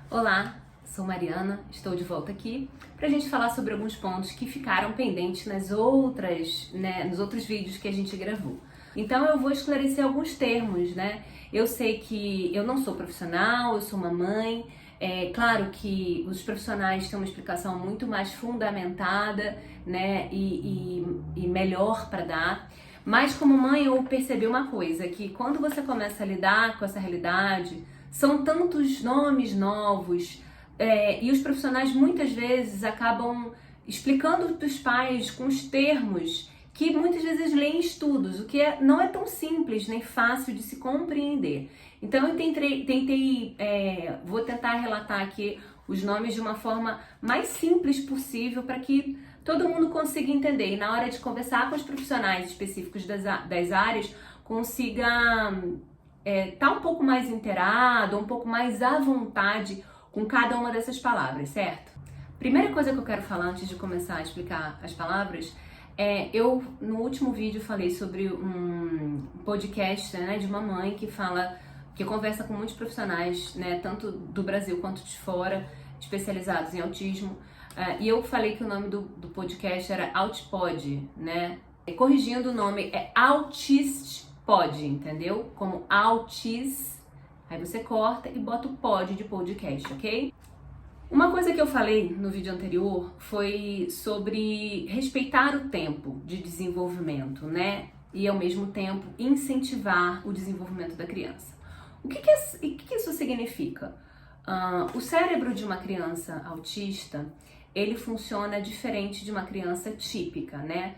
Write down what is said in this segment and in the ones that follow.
Olá, sou Mariana, estou de volta aqui para a gente falar sobre alguns pontos que ficaram pendentes nos outros vídeos que a gente gravou. Então eu vou esclarecer alguns termos, né? Eu sei que eu não sou profissional, eu sou uma mãe. É claro que os profissionais têm uma explicação muito mais fundamentada, né? E melhor para dar. Mas como mãe eu percebi uma coisa, que quando você começa a lidar com essa realidade, são tantos nomes novos, e os profissionais muitas vezes acabam explicando para os pais com os termos que muitas vezes leem estudos, o que não é tão simples nem fácil de se compreender. Então eu vou tentar relatar aqui os nomes de uma forma mais simples possível para que todo mundo consiga entender e na hora de conversar com os profissionais específicos das áreas consiga tá um pouco mais inteirado, um pouco mais à vontade com cada uma dessas palavras, certo? Primeira coisa que eu quero falar antes de começar a explicar as palavras eu no último vídeo falei sobre um podcast, né, de uma mãe que conversa com muitos profissionais, né, tanto do Brasil quanto de fora, especializados em autismo, e eu falei que o nome do podcast era Autipod, né? Corrigindo o nome, é Autist Pod, entendeu? Como autis, aí você corta e bota o pod de podcast, ok? Uma coisa que eu falei no vídeo anterior foi sobre respeitar o tempo de desenvolvimento, né? E ao mesmo tempo incentivar o desenvolvimento da criança. O que isso significa? O cérebro de uma criança autista, ele funciona diferente de uma criança típica, né?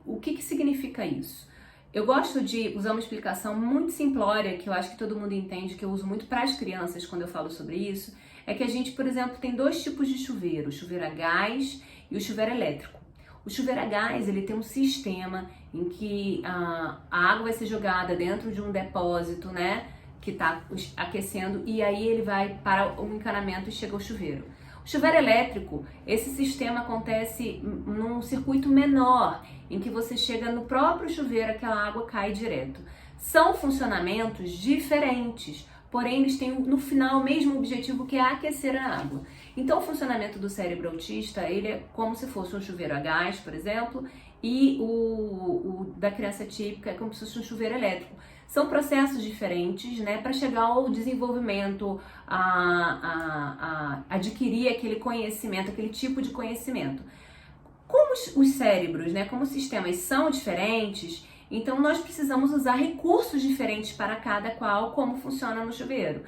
O que significa isso? Eu gosto de usar uma explicação muito simplória, que eu acho que todo mundo entende, que eu uso muito para as crianças quando eu falo sobre isso, é que a gente, por exemplo, tem dois tipos de chuveiro, o chuveiro a gás e o chuveiro elétrico. O chuveiro a gás, ele tem um sistema em que a água vai ser jogada dentro de um depósito, né, que está aquecendo, e aí ele vai para o encanamento e chega ao chuveiro. O chuveiro elétrico, esse sistema acontece num circuito menor, em que você chega no próprio chuveiro, aquela água cai direto. São funcionamentos diferentes, porém eles têm no final o mesmo objetivo, que é aquecer a água. Então o funcionamento do cérebro autista, ele é como se fosse um chuveiro a gás, por exemplo, e o da criança típica é como se fosse um chuveiro elétrico. São processos diferentes, né, para chegar ao desenvolvimento, a adquirir aquele conhecimento, aquele tipo de conhecimento. Como os cérebros, né, como os sistemas são diferentes, então nós precisamos usar recursos diferentes para cada qual, como funciona no chuveiro.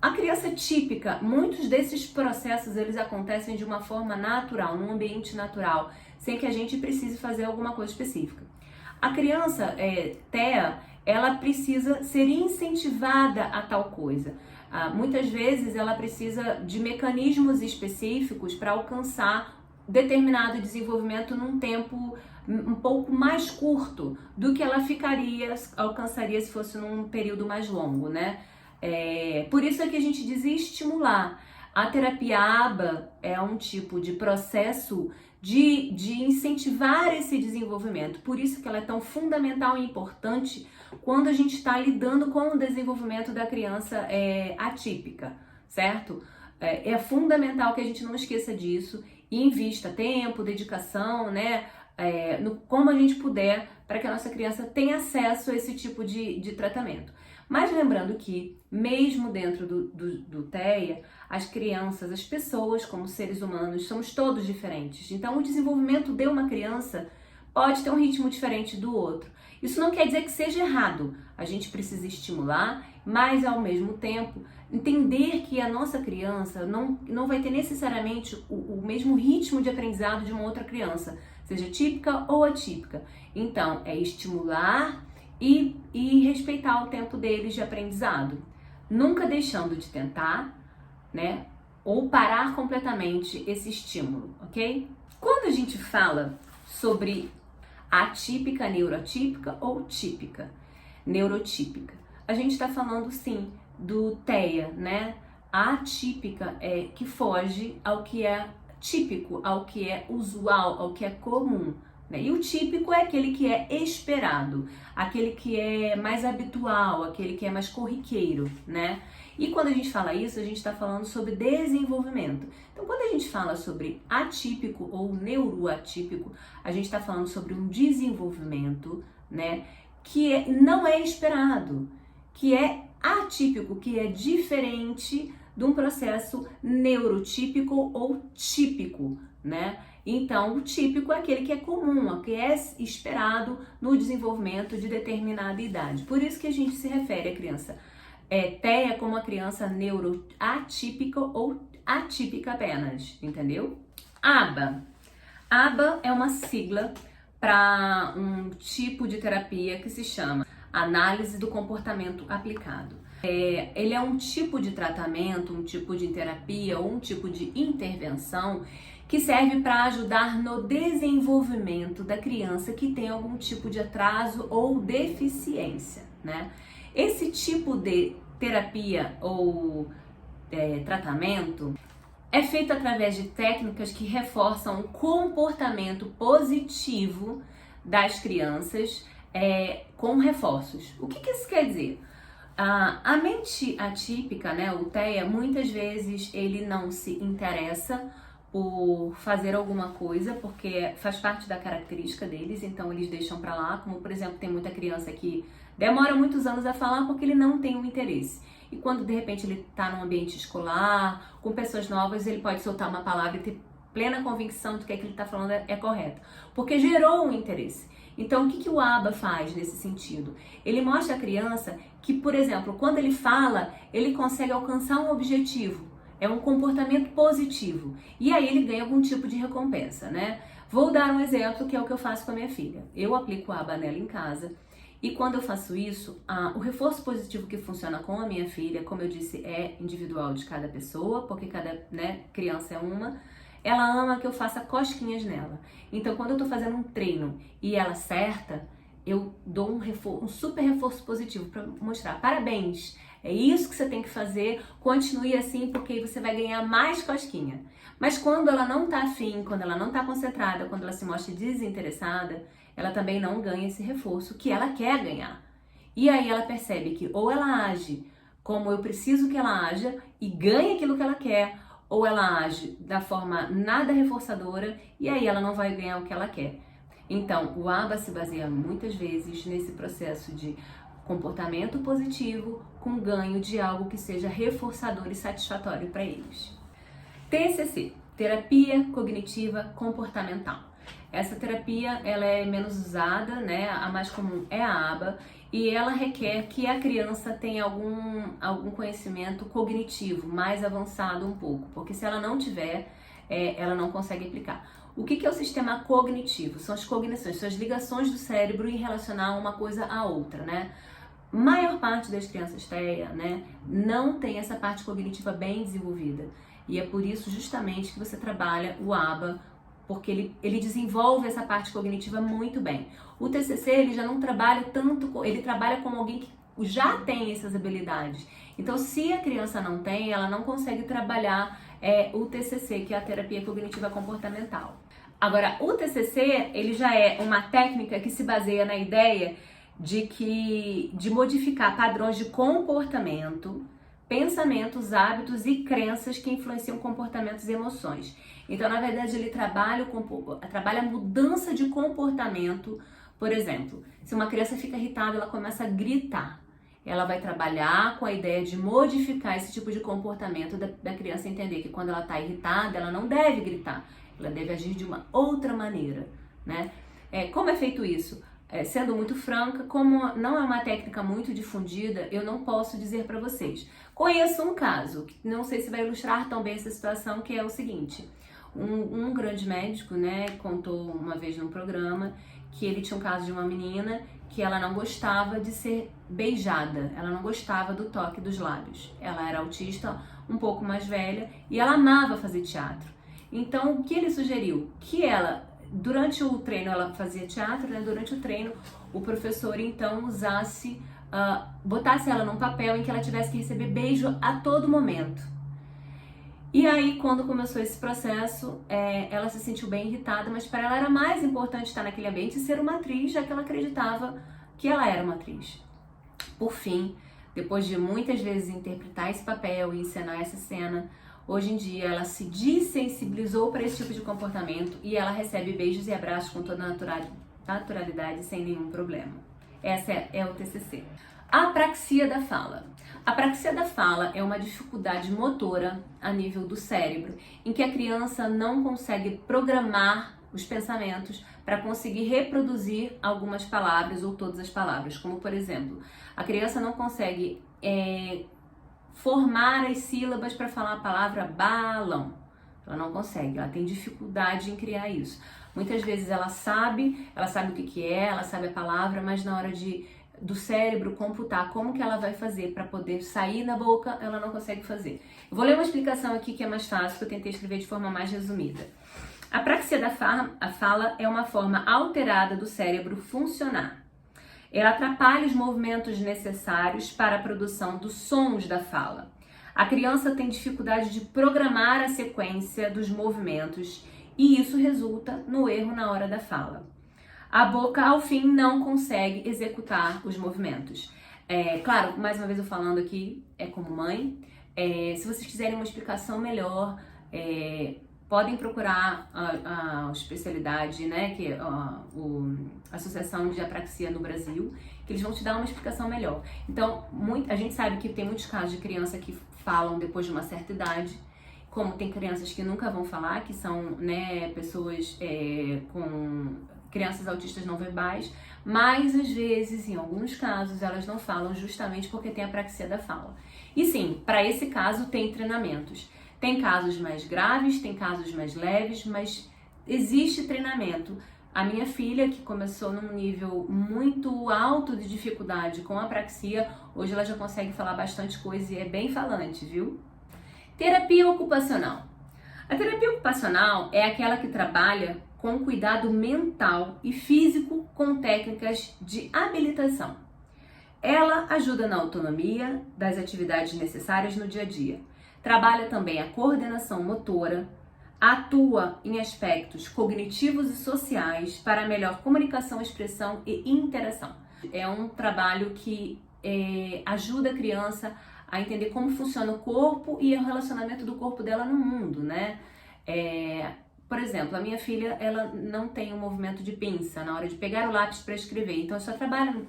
A criança típica, muitos desses processos eles acontecem de uma forma natural, num ambiente natural, sem que a gente precise fazer alguma coisa específica. A criança TEA, ela precisa ser incentivada a tal coisa. Muitas vezes ela precisa de mecanismos específicos para alcançar determinado desenvolvimento num tempo um pouco mais curto do que ela alcançaria se fosse num período mais longo, né? Por isso é que a gente diz estimular. A terapia ABA é um tipo de processo de incentivar esse desenvolvimento. Por isso que ela é tão fundamental e importante quando a gente está lidando com o desenvolvimento da criança atípica, certo? É fundamental que a gente não esqueça disso e invista tempo, dedicação, né? Como a gente puder, para que a nossa criança tenha acesso a esse tipo de tratamento. Mas lembrando que, mesmo dentro do TEA, as crianças, as pessoas como seres humanos, somos todos diferentes. Então, o desenvolvimento de uma criança pode ter um ritmo diferente do outro. Isso não quer dizer que seja errado. A gente precisa estimular, mas ao mesmo tempo entender que a nossa criança não vai ter necessariamente o mesmo ritmo de aprendizado de uma outra criança, seja típica ou atípica. Então, é estimular e respeitar o tempo deles de aprendizado. Nunca deixando de tentar, né? Ou parar completamente esse estímulo, ok? Quando a gente fala sobre atípica, neurotípica ou típica, neurotípica, a gente está falando sim do TEA, né? A atípica é que foge ao que é típico, ao que é usual, ao que é comum, né? E o típico é aquele que é esperado, aquele que é mais habitual, aquele que é mais corriqueiro, né? E quando a gente fala isso, a gente está falando sobre desenvolvimento. Então, quando a gente fala sobre atípico ou neuroatípico, a gente está falando sobre um desenvolvimento, né, que não é esperado, que é atípico, que é diferente de um processo neurotípico ou típico, né? Então, o típico é aquele que é comum, que é esperado no desenvolvimento de determinada idade. Por isso que a gente se refere à criança TEA como uma criança neuroatípica ou atípica apenas, entendeu? ABA. ABA é uma sigla para um tipo de terapia que se chama análise do comportamento aplicado. Ele é um tipo de tratamento, um tipo de terapia ou um tipo de intervenção que serve para ajudar no desenvolvimento da criança que tem algum tipo de atraso ou deficiência, né? Esse tipo de terapia ou tratamento é feito através de técnicas que reforçam o comportamento positivo das crianças com reforços. O que isso quer dizer? A mente atípica, né, o TEA, muitas vezes ele não se interessa por fazer alguma coisa, porque faz parte da característica deles, então eles deixam pra lá, como por exemplo, tem muita criança que demora muitos anos a falar porque ele não tem um interesse. E quando de repente ele tá num ambiente escolar, com pessoas novas, ele pode soltar uma palavra e ter plena convicção de que aquilo que ele tá falando é correto, porque gerou um interesse. Então, o que o ABA faz nesse sentido? Ele mostra à criança que, por exemplo, quando ele fala, ele consegue alcançar um objetivo. É um comportamento positivo. E aí ele ganha algum tipo de recompensa, né? Vou dar um exemplo que é o que eu faço com a minha filha. Eu aplico a ABA nela em casa. E quando eu faço isso, o reforço positivo que funciona com a minha filha, como eu disse, é individual de cada pessoa, porque cada criança é uma. Ela ama que eu faça cosquinhas nela. Então, quando eu tô fazendo um treino e ela acerta, eu dou um super reforço positivo para mostrar: parabéns, é isso que você tem que fazer, continue assim, porque aí você vai ganhar mais cosquinha. Mas quando ela não tá afim, quando ela não tá concentrada, quando ela se mostra desinteressada, ela também não ganha esse reforço que ela quer ganhar. E aí ela percebe que ou ela age como eu preciso que ela haja e ganha aquilo que ela quer, ou ela age da forma nada reforçadora e aí ela não vai ganhar o que ela quer. Então, o ABA se baseia muitas vezes nesse processo de comportamento positivo com ganho de algo que seja reforçador e satisfatório para eles. TCC, Terapia Cognitiva Comportamental. Essa terapia ela é menos usada, né? A mais comum é a ABA, e ela requer que a criança tenha algum conhecimento cognitivo mais avançado um pouco, porque se ela não tiver, ela não consegue aplicar. O que é o sistema cognitivo? São as cognições, são as ligações do cérebro em relacionar uma coisa à outra, né? Maior parte das crianças TEA, né, não tem essa parte cognitiva bem desenvolvida. E é por isso justamente que você trabalha o ABA, porque ele desenvolve essa parte cognitiva muito bem. O TCC, ele já não trabalha tanto, ele trabalha com alguém que já tem essas habilidades. Então, se a criança não tem, ela não consegue trabalhar o TCC, que é a terapia cognitiva comportamental. Agora, o TCC, ele já é uma técnica que se baseia na ideia de modificar padrões de comportamento, pensamentos, hábitos e crenças que influenciam comportamentos e emoções. Então, na verdade, ele trabalha a mudança de comportamento. Por exemplo, se uma criança fica irritada, ela começa a gritar. Ela vai trabalhar com a ideia de modificar esse tipo de comportamento da criança entender que quando ela está irritada, ela não deve gritar. Ela deve agir de uma outra maneira, né? Como é feito isso? Sendo muito franca, como não é uma técnica muito difundida, eu não posso dizer para vocês. Conheço um caso, que não sei se vai ilustrar tão bem essa situação, que é o seguinte. Um grande médico, né, contou uma vez num programa que ele tinha um caso de uma menina que ela não gostava de ser beijada, ela não gostava do toque dos lábios. Ela era autista, um pouco mais velha, e ela amava fazer teatro. Então, o que ele sugeriu? Que ela, durante o treino, ela fazia teatro, né? Durante o treino, o professor então botasse ela num papel em que ela tivesse que receber beijo a todo momento. E aí, quando começou esse processo, ela se sentiu bem irritada, mas para ela era mais importante estar naquele ambiente e ser uma atriz, já que ela acreditava que ela era uma atriz. Por fim, depois de muitas vezes interpretar esse papel e encenar essa cena, hoje em dia ela se dessensibilizou para esse tipo de comportamento e ela recebe beijos e abraços com toda naturalidade, sem nenhum problema. Essa é o TCC. A apraxia da fala. A apraxia da fala é uma dificuldade motora a nível do cérebro, em que a criança não consegue programar os pensamentos para conseguir reproduzir algumas palavras ou todas as palavras. Como, por exemplo, a criança não consegue formar as sílabas para falar a palavra balão. Ela não consegue, ela tem dificuldade em criar isso. Muitas vezes ela sabe o que é, ela sabe a palavra, mas na hora do cérebro computar como que ela vai fazer para poder sair na boca, ela não consegue fazer. Eu vou ler uma explicação aqui que é mais fácil, que eu tentei escrever de forma mais resumida. A apraxia da fala é uma forma alterada do cérebro funcionar. Ela atrapalha os movimentos necessários para a produção dos sons da fala. A criança tem dificuldade de programar a sequência dos movimentos e isso resulta no erro na hora da fala. A boca, ao fim, não consegue executar os movimentos. Claro, mais uma vez eu falando aqui, como mãe. Se vocês quiserem uma explicação melhor, podem procurar a especialidade, né, que é a Associação de Apraxia no Brasil, que eles vão te dar uma explicação melhor. Então, a gente sabe que tem muitos casos de criança que falam depois de uma certa idade, como tem crianças que nunca vão falar, que são, né, pessoas com crianças autistas não verbais, mas às vezes, em alguns casos, elas não falam justamente porque tem apraxia da fala. E sim, para esse caso tem treinamentos. Tem casos mais graves, tem casos mais leves, mas existe treinamento. A minha filha, que começou num nível muito alto de dificuldade com apraxia, hoje ela já consegue falar bastante coisa e é bem falante, viu? Terapia ocupacional. A terapia ocupacional é aquela que trabalha com cuidado mental e físico com técnicas de habilitação. Ela ajuda na autonomia das atividades necessárias no dia a dia. Trabalha também a coordenação motora, atua em aspectos cognitivos e sociais para melhor comunicação, expressão e interação. É um trabalho que ajuda a criança a entender como funciona o corpo e o relacionamento do corpo dela no mundo, né? Por exemplo, a minha filha, ela não tem um movimento de pinça na hora de pegar o lápis para escrever, então isso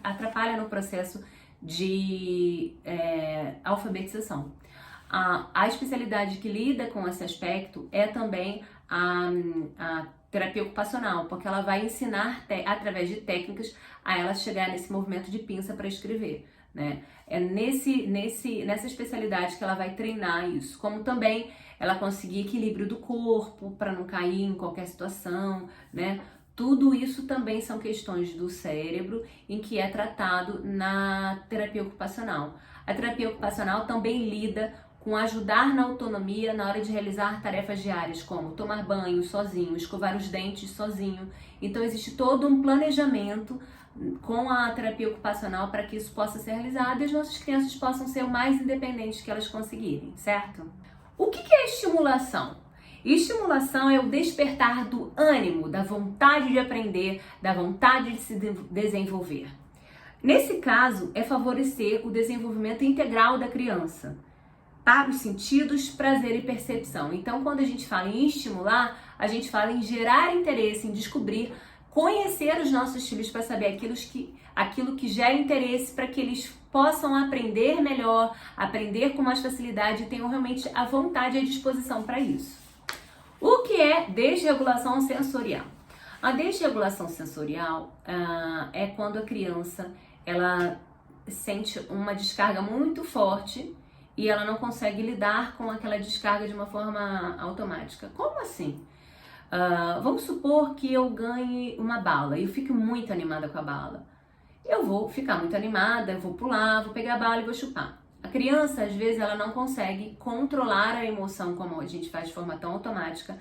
atrapalha no processo de alfabetização. A especialidade que lida com esse aspecto é também a terapia ocupacional, porque ela vai ensinar através de técnicas a ela chegar nesse movimento de pinça para escrever, né? É nessa especialidade que ela vai treinar isso, como também ela conseguir equilíbrio do corpo para não cair em qualquer situação, né? Tudo isso também são questões do cérebro em que é tratado na terapia ocupacional. A terapia ocupacional também lida com ajudar na autonomia na hora de realizar tarefas diárias, como tomar banho sozinho, escovar os dentes sozinho. Então existe todo um planejamento com a terapia ocupacional para que isso possa ser realizado e as nossas crianças possam ser o mais independentes que elas conseguirem, certo? O que é estimulação? Estimulação é o despertar do ânimo, da vontade de aprender, da vontade de se desenvolver. Nesse caso, é favorecer o desenvolvimento integral da criança para os sentidos, prazer e percepção. Então, quando a gente fala em estimular, a gente fala em gerar interesse, em descobrir, conhecer os nossos filhos para saber aquilo que gera interesse para que eles possam aprender melhor, aprender com mais facilidade e tenham realmente a vontade e a disposição para isso. O que é desregulação sensorial? A desregulação sensorial é quando a criança ela sente uma descarga muito forte e ela não consegue lidar com aquela descarga de uma forma automática. Como assim? Vamos supor que eu ganhe uma bala e eu fico muito animada com a bala. Eu vou ficar muito animada, eu vou pular, vou pegar a bala e vou chupar. A criança, às vezes, ela não consegue controlar a emoção como a gente faz de forma tão automática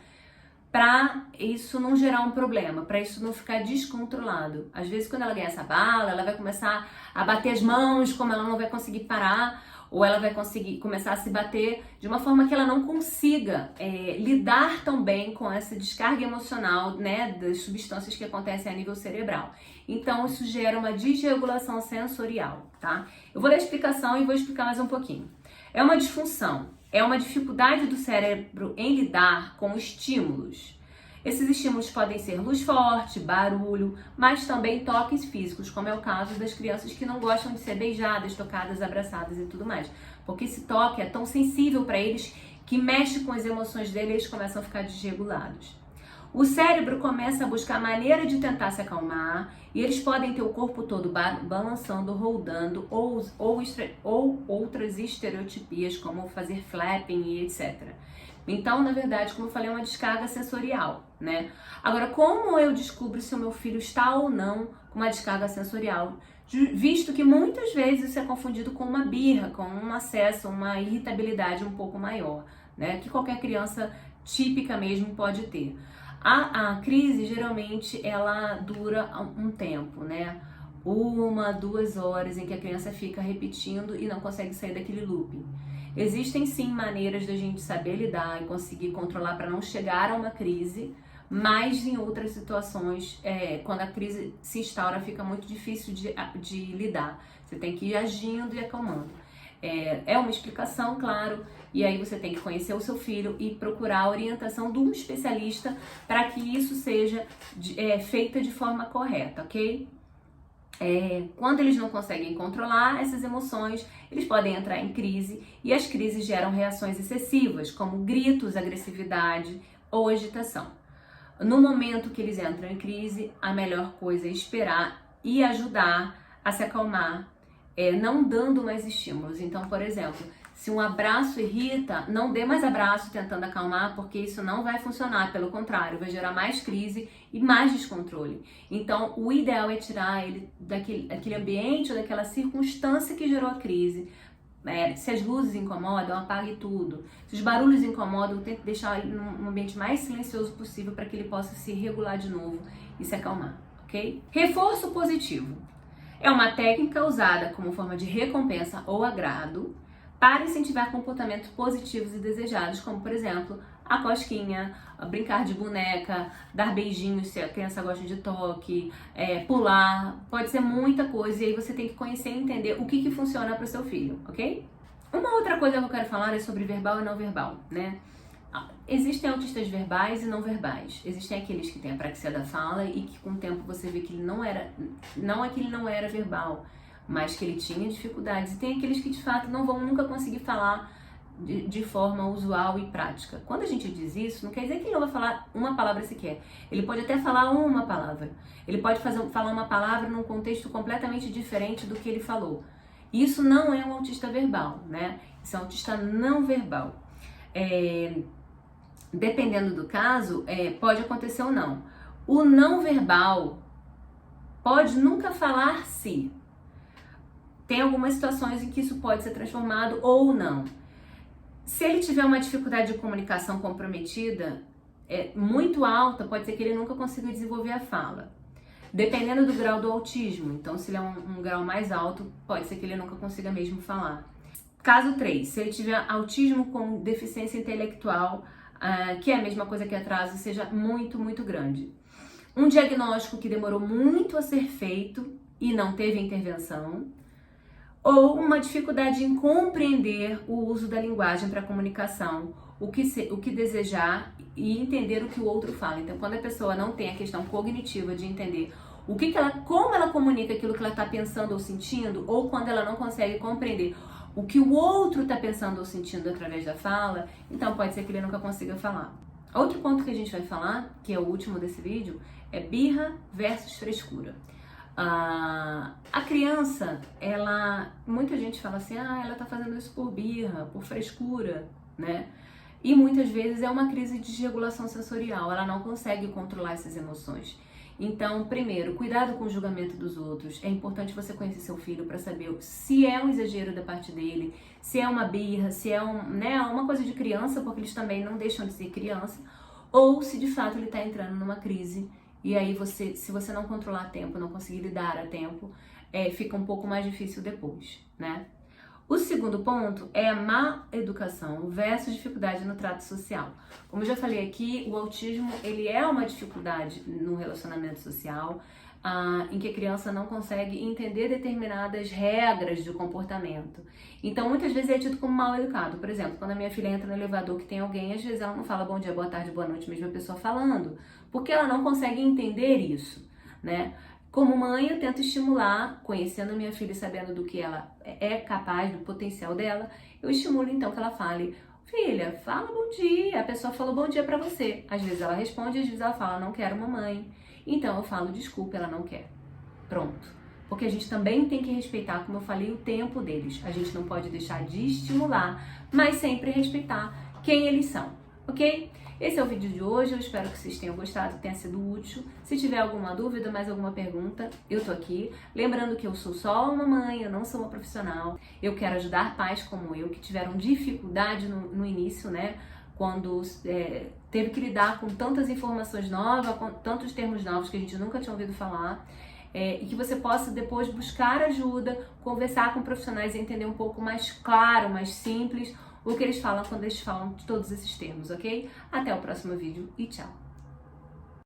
para isso não gerar um problema, para isso não ficar descontrolado. Às vezes, quando ela ganha essa bala, ela vai começar a bater as mãos, como ela não vai conseguir parar, ou ela vai conseguir começar a se bater de uma forma que ela não consiga lidar tão bem com essa descarga emocional, né, das substâncias que acontecem a nível cerebral. Então, isso gera uma desregulação sensorial, tá? Eu vou dar a explicação e vou explicar mais um pouquinho. É uma disfunção, é uma dificuldade do cérebro em lidar com estímulos. Esses estímulos podem ser luz forte, barulho, mas também toques físicos, como é o caso das crianças que não gostam de ser beijadas, tocadas, abraçadas e tudo mais. Porque esse toque é tão sensível para eles que mexe com as emoções deles e eles começam a ficar desregulados. O cérebro começa a buscar maneira de tentar se acalmar e eles podem ter o corpo todo balançando, rodando ou outras estereotipias, como fazer flapping e etc. Então, na verdade, como eu falei, é uma descarga sensorial, né? Agora, como eu descubro se o meu filho está ou não com uma descarga sensorial? Visto que muitas vezes isso é confundido com uma birra, com um acesso, uma irritabilidade um pouco maior, né? Que qualquer criança típica mesmo pode ter. A crise, geralmente, ela dura um tempo, né? 1, 2 horas em que a criança fica repetindo e não consegue sair daquele looping. Existem sim maneiras da gente saber lidar e conseguir controlar para não chegar a uma crise, mas em outras situações, quando a crise se instaura, fica muito difícil de lidar. Você tem que ir agindo e acalmando. É uma explicação, claro, e aí você tem que conhecer o seu filho e procurar a orientação de um especialista para que isso seja feita de forma correta, ok? Quando eles não conseguem controlar essas emoções, eles podem entrar em crise e as crises geram reações excessivas, como gritos, agressividade ou agitação. No momento que eles entram em crise, a melhor coisa é esperar e ajudar a se acalmar, não dando mais estímulos. Então, por exemplo, se um abraço irrita, não dê mais abraço tentando acalmar, porque isso não vai funcionar. Pelo contrário, vai gerar mais crise e mais descontrole. Então, o ideal é tirar ele daquele ambiente ou daquela circunstância que gerou a crise. Se as luzes incomodam, apague tudo. Se os barulhos incomodam, tente deixar ele num ambiente mais silencioso possível para que ele possa se regular de novo e se acalmar, ok? Reforço positivo. É uma técnica usada como forma de recompensa ou agrado para incentivar comportamentos positivos e desejados, como, por exemplo, a cosquinha, brincar de boneca, dar beijinhos se a criança gosta de toque, pular, pode ser muita coisa e aí você tem que conhecer e entender o que funciona para o seu filho, ok? Uma outra coisa que eu quero falar é sobre verbal e não verbal, né? Existem autistas verbais e não verbais. Existem aqueles que têm apraxia da fala e que com o tempo você vê que ele não é que ele não era verbal, mas que ele tinha dificuldades. E tem aqueles que de fato não vão nunca conseguir falar de forma usual e prática. Quando a gente diz isso, não quer dizer que ele não vai falar uma palavra sequer. Ele pode até falar uma palavra. Ele pode falar uma palavra num contexto completamente diferente do que ele falou. Isso não é um autista verbal, né? Isso é um autista não verbal. Dependendo do caso, pode acontecer ou não. O não verbal pode nunca falar se. Tem algumas situações em que isso pode ser transformado ou não. Se ele tiver uma dificuldade de comunicação comprometida, muito alta, pode ser que ele nunca consiga desenvolver a fala. Dependendo do grau do autismo, então se ele é um grau mais alto, pode ser que ele nunca consiga mesmo falar. Caso 3, se ele tiver autismo com deficiência intelectual, que é a mesma coisa que atraso, seja muito, muito grande. Um diagnóstico que demorou muito a ser feito e não teve intervenção, ou uma dificuldade em compreender o uso da linguagem para comunicação, o que desejar e entender o que o outro fala. Então, quando a pessoa não tem a questão cognitiva de entender como ela comunica aquilo que ela está pensando ou sentindo, ou quando ela não consegue compreender o que o outro está pensando ou sentindo através da fala, então pode ser que ele nunca consiga falar. Outro ponto que a gente vai falar, que é o último desse vídeo, é birra versus frescura. A criança, muita gente fala assim, ela tá fazendo isso por birra, por frescura, né? E muitas vezes é uma crise de desregulação sensorial, ela não consegue controlar essas emoções. Então, primeiro, cuidado com o julgamento dos outros. É importante você conhecer seu filho para saber se é um exagero da parte dele, se é uma birra, se é uma coisa de criança, porque eles também não deixam de ser criança, ou se de fato ele está entrando numa crise. E aí, se você não controlar a tempo, não conseguir lidar a tempo, fica um pouco mais difícil depois, né? O segundo ponto é a má educação versus dificuldade no trato social. Como eu já falei aqui, o autismo ele é uma dificuldade no relacionamento social, em que a criança não consegue entender determinadas regras de comportamento. Então, muitas vezes é tido como mal educado. Por exemplo, quando a minha filha entra no elevador que tem alguém, às vezes ela não fala bom dia, boa tarde, boa noite, mesmo a pessoa falando, porque ela não consegue entender isso, né? Como mãe, eu tento estimular, conhecendo a minha filha e sabendo do que ela é capaz, do potencial dela, eu estimulo então que ela fale: filha, fala bom dia. A pessoa falou bom dia pra você. Às vezes ela responde, às vezes ela fala: não quero, mamãe. Então eu falo: desculpa, ela não quer. Pronto. Porque a gente também tem que respeitar, como eu falei, o tempo deles. A gente não pode deixar de estimular, mas sempre respeitar quem eles são, ok? Esse é o vídeo de hoje, eu espero que vocês tenham gostado, tenha sido útil. Se tiver alguma dúvida, mais alguma pergunta, eu tô aqui. Lembrando que eu sou só uma mãe, eu não sou uma profissional. Eu quero ajudar pais como eu, que tiveram dificuldade no início, né? Quando teve que lidar com tantas informações novas, com tantos termos novos que a gente nunca tinha ouvido falar. E que você possa depois buscar ajuda, conversar com profissionais e entender um pouco mais claro, mais simples, o que eles falam quando eles falam de todos esses termos, ok? Até o próximo vídeo e tchau!